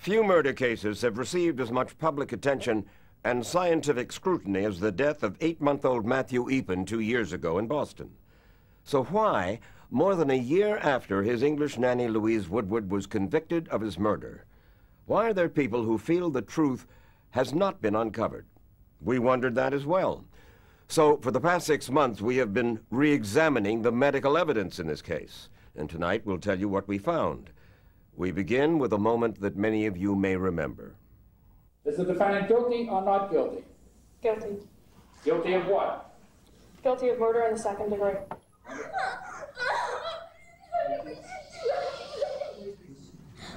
Few murder cases have received as much public attention and scientific scrutiny as the death of 8-month-old Matthew Eapen 2 years ago in Boston. So why, more than a year after his English nanny Louise Woodward was convicted of his murder, why are there people who feel the truth has not been uncovered? We wondered that as well. So for the past 6 months, we have been re-examining the medical evidence in this case. And tonight we'll tell you what we found. We begin with a moment that many of you may remember. Is the defendant guilty or not guilty? Guilty. Guilty of what? Guilty of murder in the 2nd degree.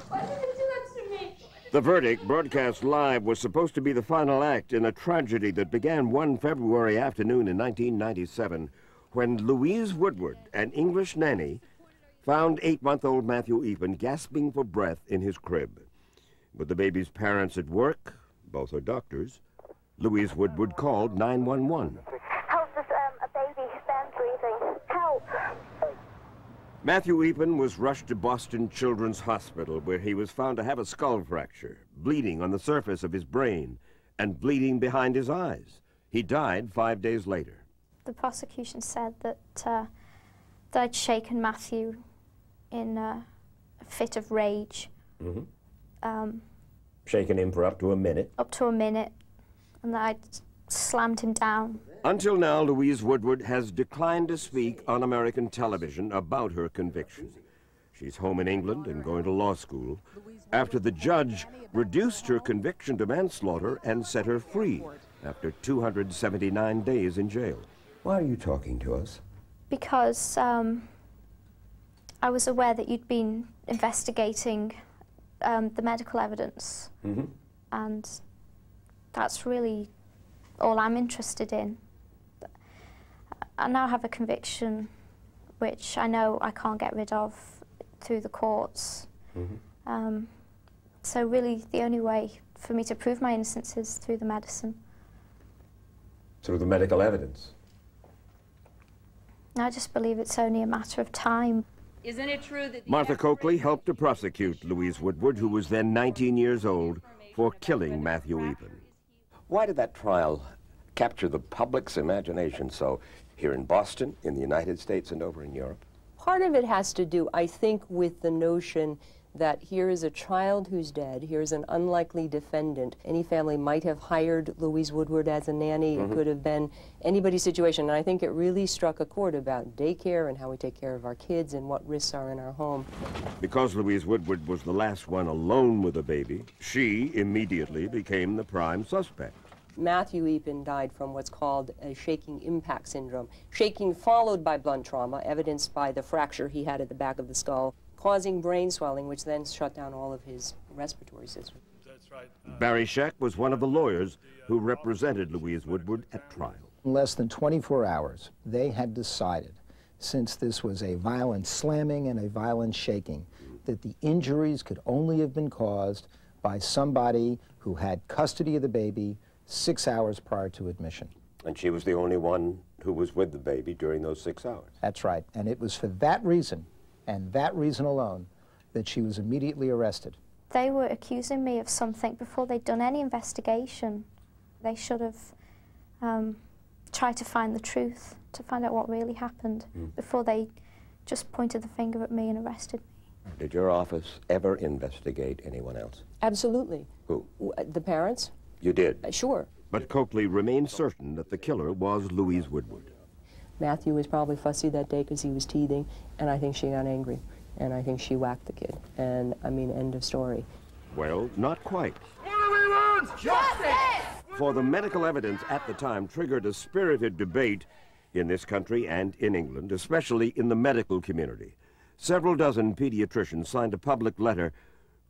Why did you do that to me? The verdict, broadcast live, was supposed to be the final act in a tragedy that began one February afternoon in 1997 when Louise Woodward, an English nanny, found 8-month-old Matthew Eapen gasping for breath in his crib. With the baby's parents at work, both are doctors, Louise Woodward called 911. Help, there's a baby, stand breathing. Help! Matthew Eapen was rushed to Boston Children's Hospital, where he was found to have a skull fracture, bleeding on the surface of his brain, and bleeding behind his eyes. He died 5 days later. The prosecution said that I'd shaken Matthew in a fit of rage. Shaken him for up to a minute? Up to a minute, and that I'd slammed him down. Until now, Louise Woodward has declined to speak on American television about her conviction. She's home in England and going to law school after the judge reduced her conviction to manslaughter and set her free after 279 days in jail. Why are you talking to us? Because I was aware that you'd been investigating the medical evidence, and that's really all I'm interested in. I now have a conviction which I know I can't get rid of through the courts. So really the only way for me to prove my innocence is through the medicine. Through the medical evidence? I just believe it's only a matter of time. Isn't it true that Martha Coakley helped to prosecute Louise Woodward, who was then 19 years old, for killing Matthew Eapen. Why did that trial capture the public's imagination so here in Boston, in the United States, and over in Europe? Part of it has to do, I think, with the notion that here is a child who's dead, here's an unlikely defendant. Any family might have hired Louise Woodward as a nanny. It could have been anybody's situation. And I think it really struck a chord about daycare and how we take care of our kids and what risks are in our home. Because Louise Woodward was the last one alone with a baby, she immediately became the prime suspect. Matthew Eapen died from what's called a shaking impact syndrome. Shaking followed by blunt trauma, evidenced by the fracture he had at the back of the skull, causing brain swelling, which then shut down all of his respiratory system. That's right. Barry Scheck was one of the lawyers who represented Louise Woodward at trial. In less than 24 hours, they had decided, since this was a violent slamming and a violent shaking, that the injuries could only have been caused by somebody who had custody of the baby 6 hours prior to admission. And she was the only one who was with the baby during those 6 hours. That's right. And it was for that reason, and that reason alone, that she was immediately arrested. They were accusing me of something before they'd done any investigation. They should have tried to find the truth, to find out what really happened, before they just pointed the finger at me and arrested me. Did your office ever investigate anyone else? Absolutely. Who? The parents? You did? Sure. But Coakley remained certain that the killer was Louise Woodward. Matthew was probably fussy that day because he was teething, and I think she got angry, and I think she whacked the kid. And, I mean, end of story. Well, not quite. What do we want? Justice! For the medical evidence at the time triggered a spirited debate in this country and in England, especially in the medical community. Several dozen pediatricians signed a public letter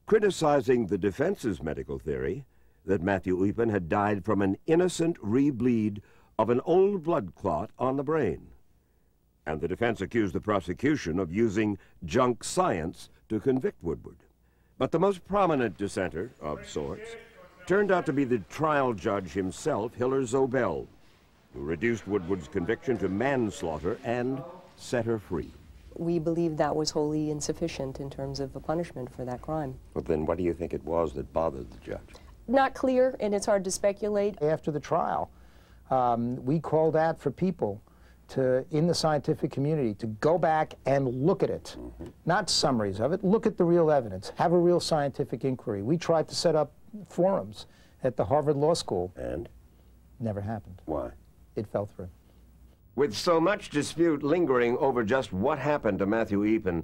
criticizing the defense's medical theory that Matthew Eapen had died from an innocent rebleed of an old blood clot on the brain. And the defense accused the prosecution of using junk science to convict Woodward. But the most prominent dissenter, of sorts, turned out to be the trial judge himself, Hiller Zobel, who reduced Woodward's conviction to manslaughter and set her free. we believe that was wholly insufficient in terms of a punishment for that crime. Well, then what do you think it was that bothered the judge? Not clear, and it's hard to speculate. After the trial, we called out for people in the scientific community to go back and look at it. Not summaries of it, look at the real evidence, have a real scientific inquiry. We tried to set up forums at the Harvard Law School. And? Never happened. Why? It fell through. With so much dispute lingering over just what happened to Matthew Eapen,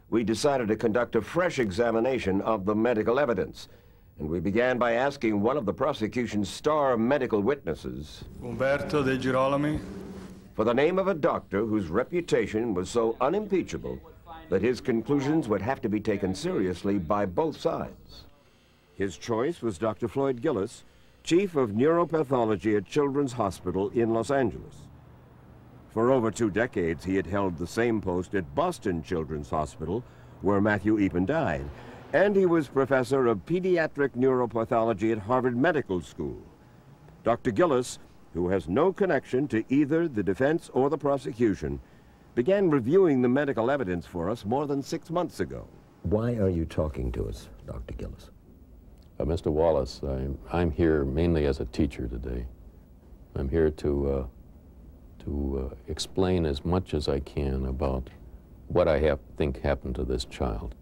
we decided to conduct a fresh examination of the medical evidence. And we began by asking one of the prosecution's star medical witnesses, Umberto De Girolami, for the name of a doctor whose reputation was so unimpeachable that his conclusions would have to be taken seriously by both sides. His choice was Dr. Floyd Gillis, chief of neuropathology at Children's Hospital in Los Angeles. For over 2 decades, he had held the same post at Boston Children's Hospital, where Matthew Eapen died, and he was professor of pediatric neuropathology at Harvard Medical School. Dr. Gillis, who has no connection to either the defense or the prosecution, began reviewing the medical evidence for us more than 6 months ago. Why are you talking to us, Dr. Gillis? Mr. Wallace, I'm here mainly as a teacher today. I'm here to explain as much as I can about what I think happened to this child.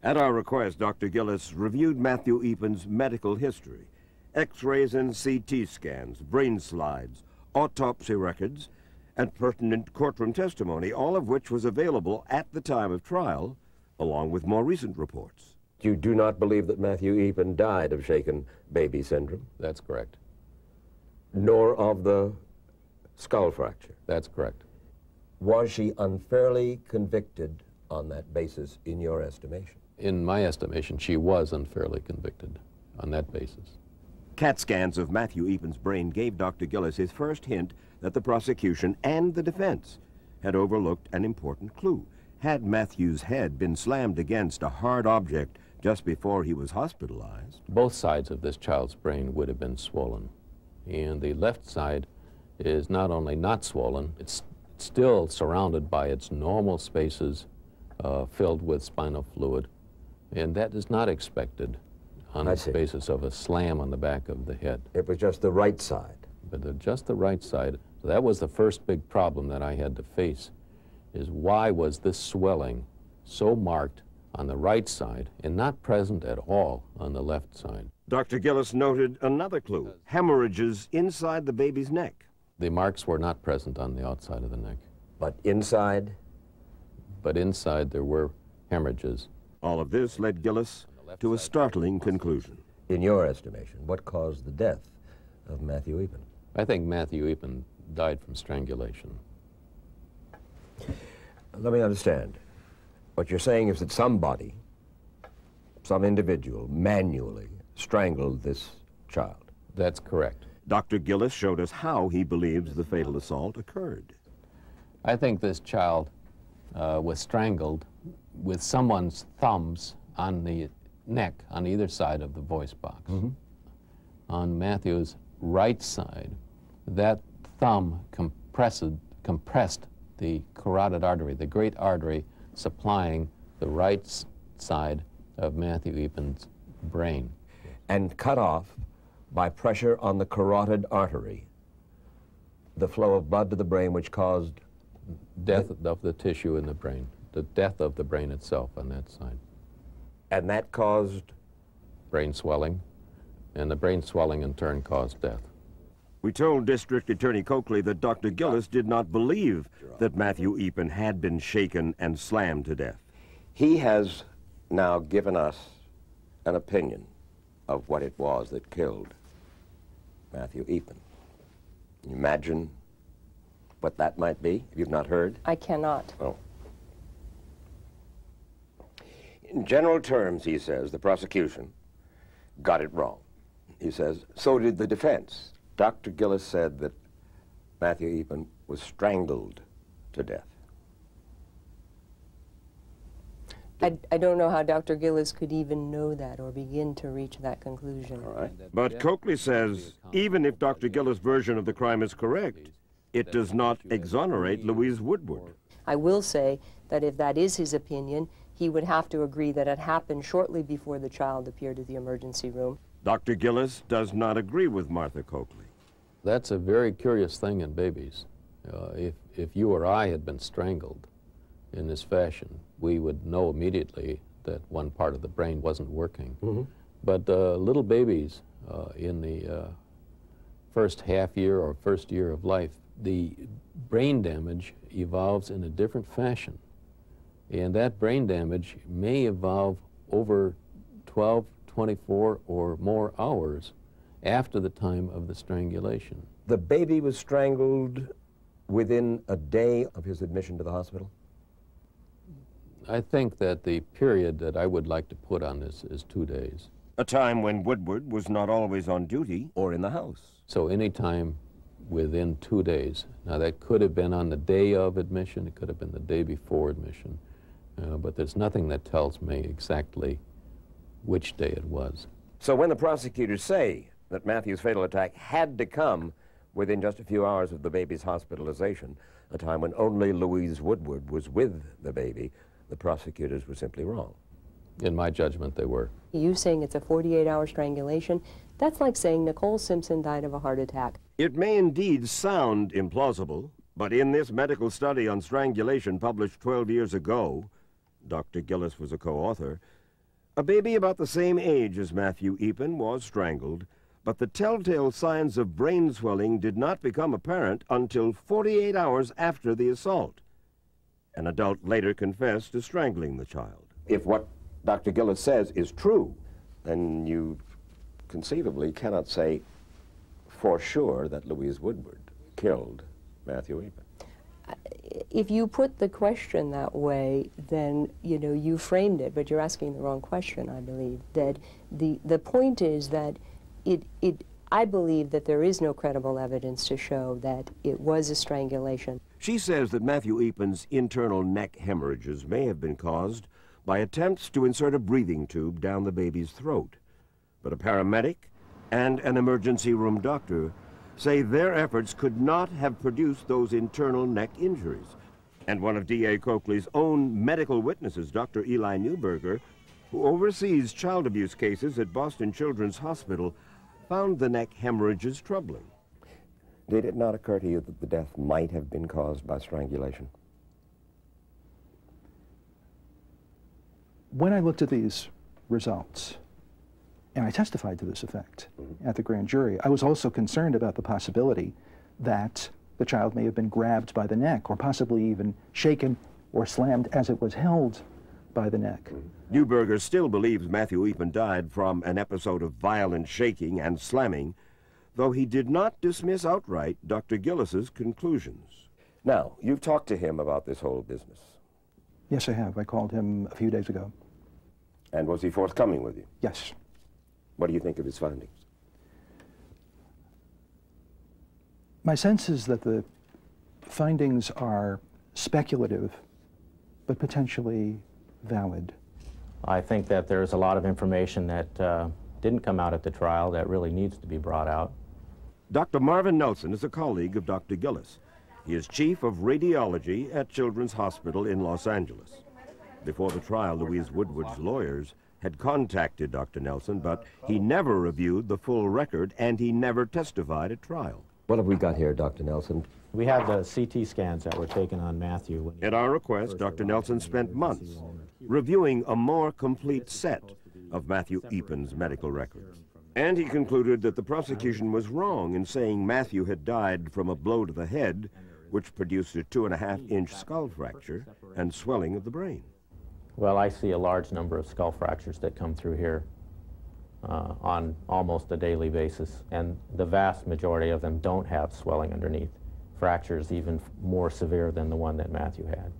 At our request, Dr. Gillis reviewed Matthew Eapen's medical history, X-rays and CT scans, brain slides, autopsy records, and pertinent courtroom testimony, all of which was available at the time of trial, along with more recent reports. You do not believe that Matthew Eapen died of shaken baby syndrome? That's correct. Nor of the skull fracture? That's correct. Was she unfairly convicted on that basis, in your estimation? In my estimation, she was unfairly convicted on that basis. CAT scans of Matthew Eapen's brain gave Dr. Gillis his first hint that the prosecution and the defense had overlooked an important clue. Had Matthew's head been slammed against a hard object just before he was hospitalized? Both sides of this child's brain would have been swollen. And the left side is not only not swollen, it's still surrounded by its normal spaces filled with spinal fluid. And that is not expected on the basis of a slam on the back of the head. It was just the right side. But just the right side. So that was the first big problem that I had to face, is why was this swelling so marked on the right side and not present at all on the left side? Dr. Gillis noted another clue, hemorrhages inside the baby's neck. The marks were not present on the outside of the neck. But inside? But inside there were hemorrhages. All of this led Gillis to a startling conclusion. In your estimation, what caused the death of Matthew Eapen? I think Matthew Eapen died from strangulation. Let me understand. What you're saying is that somebody, some individual, manually strangled this child. That's correct. Dr. Gillis showed us how he believes the fatal assault occurred. I think this child was strangled with someone's thumbs on the neck on either side of the voice box. On Matthew's right side, that thumb compressed the carotid artery, the great artery supplying the right side of Matthew Eapen's brain. And cut off by pressure on the carotid artery the flow of blood to the brain, which caused death of the tissue in the brain, the death of the brain itself on that side. And that caused? Brain swelling, and the brain swelling in turn caused death. We told District Attorney Coakley that Dr. Gillis did not believe that Matthew Eapen had been shaken and slammed to death. He has now given us an opinion of what it was that killed Matthew Eapen. Can you imagine what that might be? You've not heard? I cannot. Oh. In general terms, he says, the prosecution got it wrong. He says, so did the defense. Dr. Gillis said that Matthew Eapen was strangled to death. I don't know how Dr. Gillis could even know that or begin to reach that conclusion. All right. But Coakley says, even if Dr. Gillis' version of the crime is correct, it does not exonerate Louise Woodward. I will say that if that is his opinion, he would have to agree that it happened shortly before the child appeared at the emergency room. Dr. Gillis does not agree with Martha Coakley. That's a very curious thing in babies. If you or I had been strangled in this fashion, we would know immediately that one part of the brain wasn't working. Mm-hmm. But little babies in the first half year or first year of life, the brain damage evolves in a different fashion. And that brain damage may evolve over 12, 24 or more hours after the time of the strangulation. The baby was strangled within a day of his admission to the hospital? I think that the period that I would like to put on this is 2 days. A time when Woodward was not always on duty or in the house. So any time within 2 days. Now that could have been on the day of admission, it could have been the day before admission, but there's nothing that tells me exactly which day it was. So when the prosecutors say that Matthew's fatal attack had to come within just a few hours of the baby's hospitalization, a time when only Louise Woodward was with the baby, the prosecutors were simply wrong. In my judgment, they were. You saying it's a 48-hour strangulation, that's like saying Nicole Simpson died of a heart attack. It may indeed sound implausible, but in this medical study on strangulation published 12 years ago, Dr. Gillis was a co-author, a baby about the same age as Matthew Eapen was strangled, but the telltale signs of brain swelling did not become apparent until 48 hours after the assault. An adult later confessed to strangling the child. If what Dr. Gillis says is true, then you conceivably cannot say for sure that Louise Woodward killed Matthew Eapen. If you put the question that way, then, you know, you framed it, but you're asking the wrong question, I believe. That the point is that I believe that there is no credible evidence to show that it was a strangulation. She says that Matthew Eapen's internal neck hemorrhages may have been caused by attempts to insert a breathing tube down the baby's throat. But a paramedic and an emergency room doctor say their efforts could not have produced those internal neck injuries. And one of D.A. Coakley's own medical witnesses, Dr. Eli Newberger, who oversees child abuse cases at Boston Children's Hospital, found the neck hemorrhages troubling. Did it not occur to you that the death might have been caused by strangulation? When I looked at these results, and I testified to this effect at the grand jury, I was also concerned about the possibility that the child may have been grabbed by the neck or possibly even shaken or slammed as it was held by the neck. Newberger still believes Matthew Eapen died from an episode of violent shaking and slamming, though he did not dismiss outright Dr. Gillis's conclusions. Now, you've talked to him about this whole business. Yes, I have. I called him a few days ago. And was he forthcoming with you? Yes. What do you think of his findings? My sense is that the findings are speculative, but potentially valid. I think that there's a lot of information that didn't come out at the trial that really needs to be brought out. Dr. Marvin Nelson is a colleague of Dr. Gillis. He is chief of radiology at Children's Hospital in Los Angeles. Before the trial, Louise Woodward's lawyers had contacted Dr. Nelson, but he never reviewed the full record and he never testified at trial. What have we got here, Dr. Nelson? We have the CT scans that were taken on Matthew. At our request, Dr. Nelson spent months reviewing a more complete set of Matthew Eapen's medical records. And he concluded that the prosecution was wrong in saying Matthew had died from a blow to the head, which produced a 2.5-inch skull fracture and swelling of the brain. Well, I see a large number of skull fractures that come through here on almost a daily basis, and the vast majority of them don't have swelling underneath. Fractures even more severe than the one that Matthew had.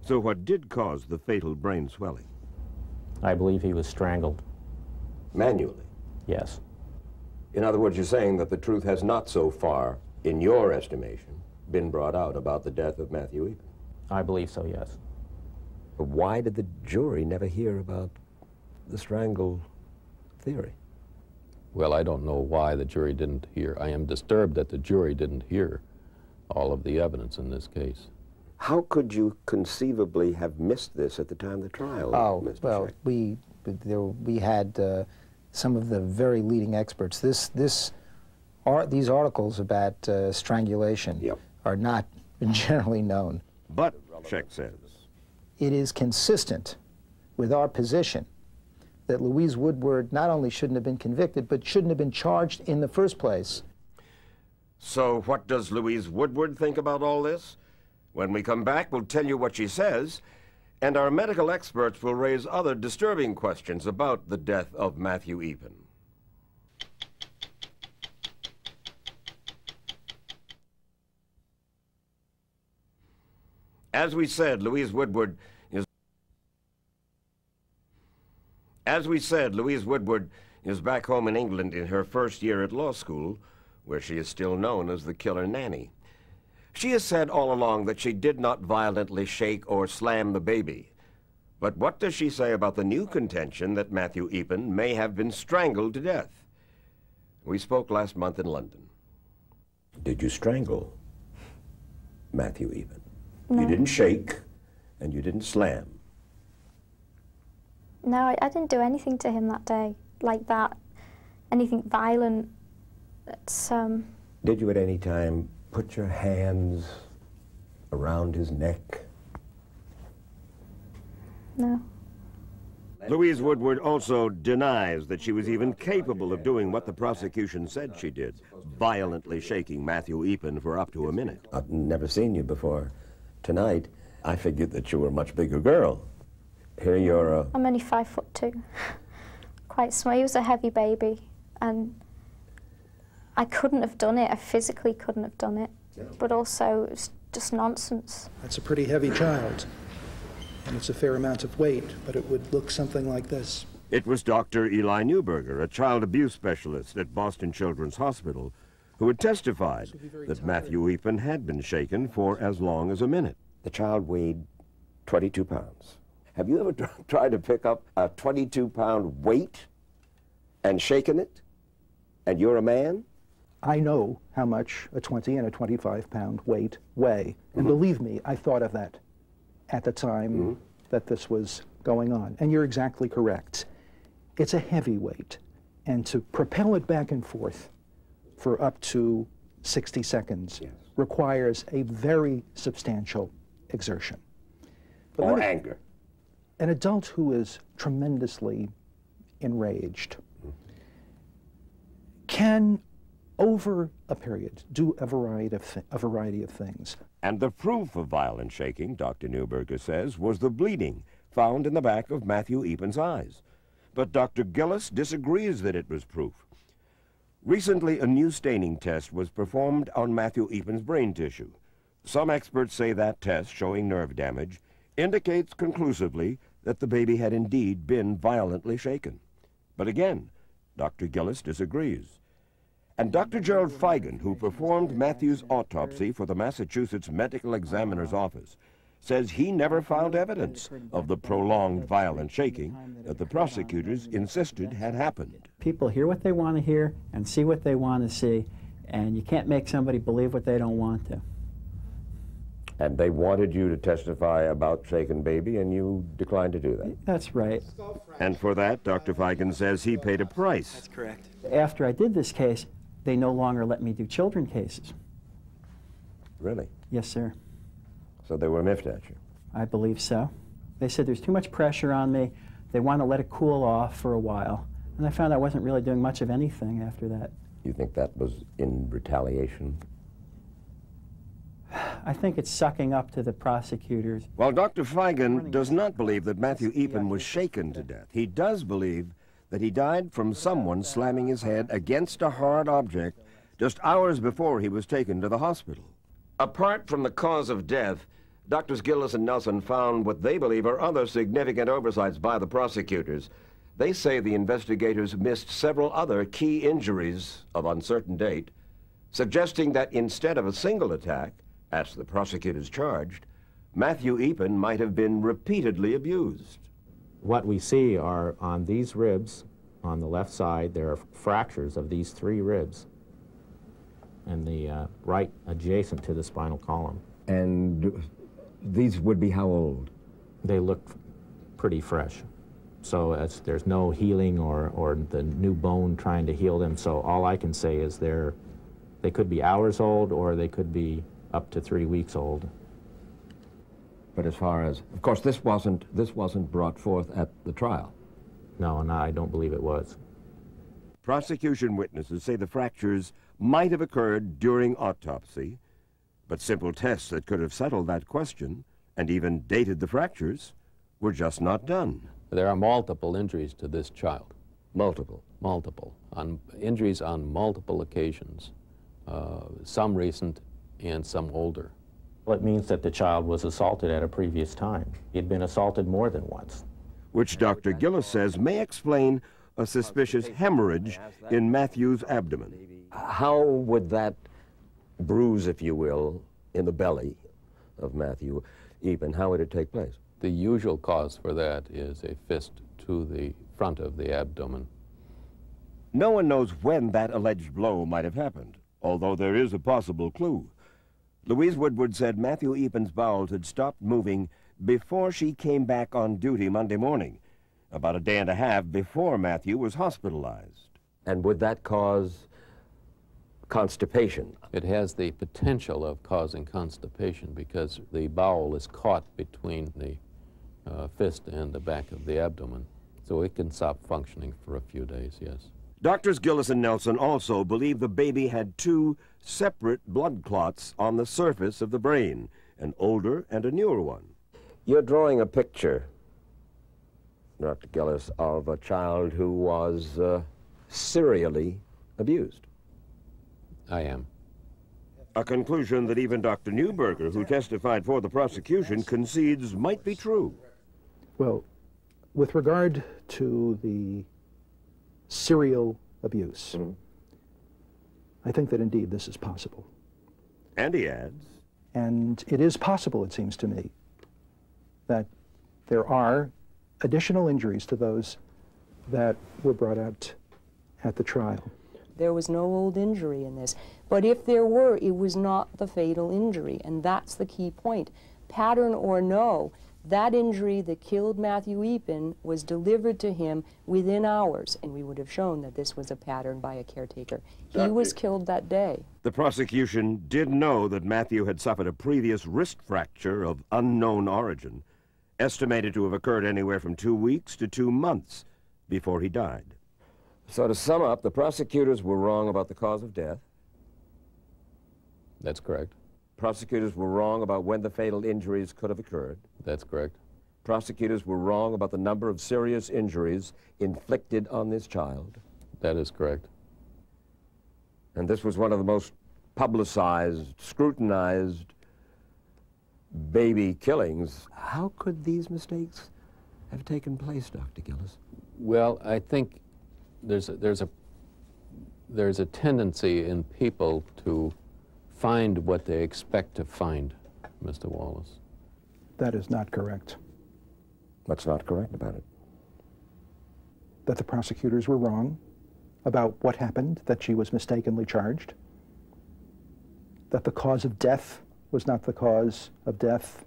So what did cause the fatal brain swelling? I believe he was strangled. Manually? Yes. In other words, you're saying that the truth has not so far, in your estimation, been brought out about the death of Matthew Eapen? I believe so, yes. But why did the jury never hear about the strangle theory? Well, I don't know why the jury didn't hear. I am disturbed that the jury didn't hear all of the evidence in this case. How could you conceivably have missed this at the time of the trial, Oh, Mr. well, Scheck? we had some of the very leading experts. These articles about strangulation are not generally known. But, Scheck says, it is consistent with our position that Louise Woodward not only shouldn't have been convicted, but shouldn't have been charged in the first place. So what does Louise Woodward think about all this? When we come back, we'll tell you what she says, and our medical experts will raise other disturbing questions about the death of Matthew Eapen. As we said, Louise Woodward is back home in England in her first year at law school, where she is still known as the killer nanny. She has said all along that she did not violently shake or slam the baby. But what does she say about the new contention that Matthew Eapen may have been strangled to death? We spoke last month in London. Did you strangle Matthew Eapen? No. You didn't shake, and you didn't slam. No, I didn't do anything to him that day like that. Anything violent. It's, Did you at any time put your hands around his neck? No. Louise Woodward also denies that she was even capable of doing what the prosecution said she did, violently shaking Matthew Eapen for up to a minute. I've never seen you before. Tonight, I figured that you were a much bigger girl. Here you're I'm only 5'2". Quite small. He was a heavy baby, and I couldn't have done it. I physically couldn't have done it. Yeah. But also, it was just nonsense. That's a pretty heavy child, and it's a fair amount of weight, but it would look something like this. It was Dr. Eli Newberger, a child abuse specialist at Boston Children's Hospital, who had testified that Matthew Eapen had been shaken for as long as a minute. The child weighed 22 pounds. Have you ever tried to pick up a 22-pound weight and shaken it? And you're a man? I know how much a 20 and a 25-pound weight weigh. And believe me, I thought of that at the time that this was going on. And you're exactly correct. It's a heavy weight. And to propel it back and forth for up to 60 seconds requires a very substantial exertion. But or anger. An adult who is tremendously enraged can, over a period, do a variety of things. And the proof of violent shaking, Dr. Newberger says, was the bleeding found in the back of Matthew Eapen's eyes. But Dr. Gillis disagrees that it was proof. Recently, a new staining test was performed on Matthew Eapen's brain tissue. Some experts say that test, showing nerve damage, indicates conclusively that the baby had indeed been violently shaken. But again, Dr. Gillis disagrees. And Dr. Gerald Feigen, who performed Matthew's autopsy for the Massachusetts Medical Examiner's Office, says he never found evidence of the prolonged violent shaking that the prosecutors insisted had happened. People hear what they want to hear and see what they want to see, and you can't make somebody believe what they don't want to. And they wanted you to testify about shaken baby, and you declined to do that? That's right. And for that, Dr. Feigen says he paid a price. That's correct. After I did this case, they no longer let me do children cases. Really? Yes, sir. So they were miffed at you? I believe so. They said there's too much pressure on me. They want to let it cool off for a while. And I found I wasn't really doing much of anything after that. You think that was in retaliation? I think it's sucking up to the prosecutors. Well, Dr. Feigen does not believe that Matthew Eapen was shaken to death. He does believe that he died from someone slamming his head against a hard object just hours before he was taken to the hospital. Apart from the cause of death, Drs. Gillis and Nelson found what they believe are other significant oversights by the prosecutors. They say the investigators missed several other key injuries of uncertain date, suggesting that instead of a single attack, as the prosecutors charged, Matthew Eapen might have been repeatedly abused. What we see are on these ribs, on the left side, there are fractures of these 3 ribs, and the right adjacent to the spinal column. And These would be how old? They look pretty fresh. So there's no healing or the new bone trying to heal them. So all I can say is they could be hours old or they could be up to 3 weeks old. But as far as, of course, this wasn't brought forth at the trial. No, I don't believe it was. Prosecution witnesses say the fractures might have occurred during autopsy, but simple tests that could have settled that question and even dated the fractures were just not done. There are multiple injuries to this child. Multiple? Multiple. Injuries on multiple occasions, some recent and some older. Well, it means that the child was assaulted at a previous time. He'd been assaulted more than once. Which Dr. Gillis says may explain a suspicious hemorrhage in Matthew's abdomen. How would that bruise, if you will, in the belly of Matthew Eapen, how would it take place? The usual cause for that is a fist to the front of the abdomen. No one knows when that alleged blow might have happened, although there is a possible clue. Louise Woodward said Matthew Eapen's bowels had stopped moving before she came back on duty Monday morning, about a day and a half before Matthew was hospitalized. And would that cause constipation? It has the potential of causing constipation because the bowel is caught between the fist and the back of the abdomen. So it can stop functioning for a few days, yes. Doctors Gillis and Nelson also believe the baby had 2 separate blood clots on the surface of the brain, an older and a newer one. You're drawing a picture, Dr. Gillis, of a child who was serially abused. I am. A conclusion that even Dr. Newberger, who testified for the prosecution, concedes might be true. Well, with regard to the serial abuse, I think that indeed this is possible. And he adds, and it is possible, it seems to me, that there are additional injuries to those that were brought out at the trial. There was no old injury in this. But if there were, it was not the fatal injury, and that's the key point. Pattern or no, that injury that killed Matthew Eapen was delivered to him within hours, and we would have shown that this was a pattern by a caretaker. He was killed that day. The prosecution did know that Matthew had suffered a previous wrist fracture of unknown origin, estimated to have occurred anywhere from 2 weeks to 2 months before he died. So to sum up, the prosecutors were wrong about the cause of death. That's correct. Prosecutors were wrong about when the fatal injuries could have occurred. That's correct. Prosecutors were wrong about the number of serious injuries inflicted on this child. That is correct. And this was one of the most publicized, scrutinized baby killings. How could these mistakes have taken place, Dr. Gillis? Well, I think there's a tendency in people to find what they expect to find, Mr. Wallace. That is not correct. What's not correct about it? That the prosecutors were wrong about what happened, that she was mistakenly charged, that the cause of death was not the cause of death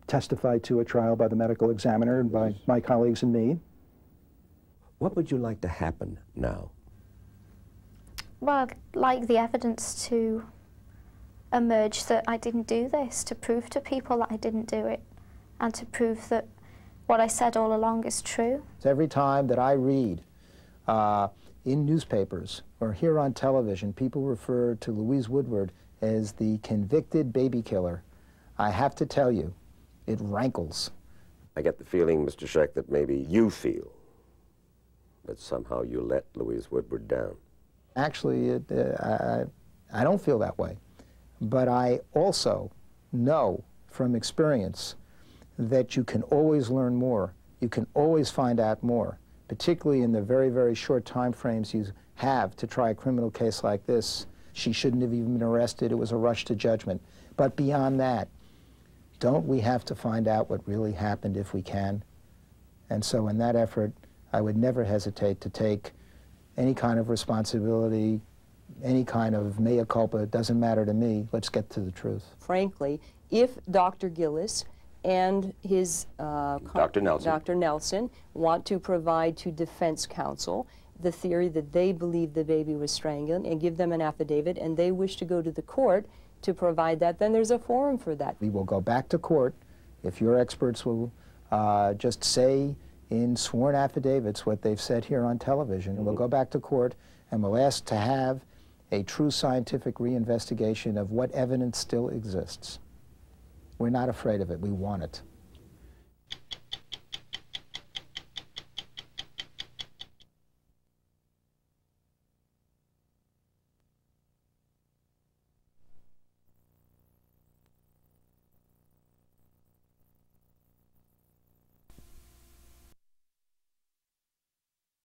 testified to at trial by the medical examiner and by my colleagues and me. What would you like to happen now? Well, I'd like the evidence to emerge that I didn't do this, to prove to people that I didn't do it, and to prove that what I said all along is true. Every time that I read in newspapers or hear on television, people refer to Louise Woodward as the convicted baby killer. I have to tell you, it rankles. I get the feeling, Mr. Scheck, that maybe you feel that somehow you let Louise Woodward down. Actually, I don't feel that way. But I also know from experience that you can always learn more. You can always find out more, particularly in the very, very short time frames you have to try a criminal case like this. She shouldn't have even been arrested. It was a rush to judgment. But beyond that, don't we have to find out what really happened if we can? And so in that effort, I would never hesitate to take any kind of responsibility any kind of mea culpa, it doesn't matter to me. Let's get to the truth. Frankly, if Dr. Gillis and his Dr. Nelson want to provide to defense counsel the theory that they believe the baby was strangled and give them an affidavit and they wish to go to the court to provide that, then there's a forum for that. We will go back to court if your experts will just say in sworn affidavits what they've said here on television. And we'll go back to court and we'll ask to have a true scientific reinvestigation of what evidence still exists. We're not afraid of it. We want it.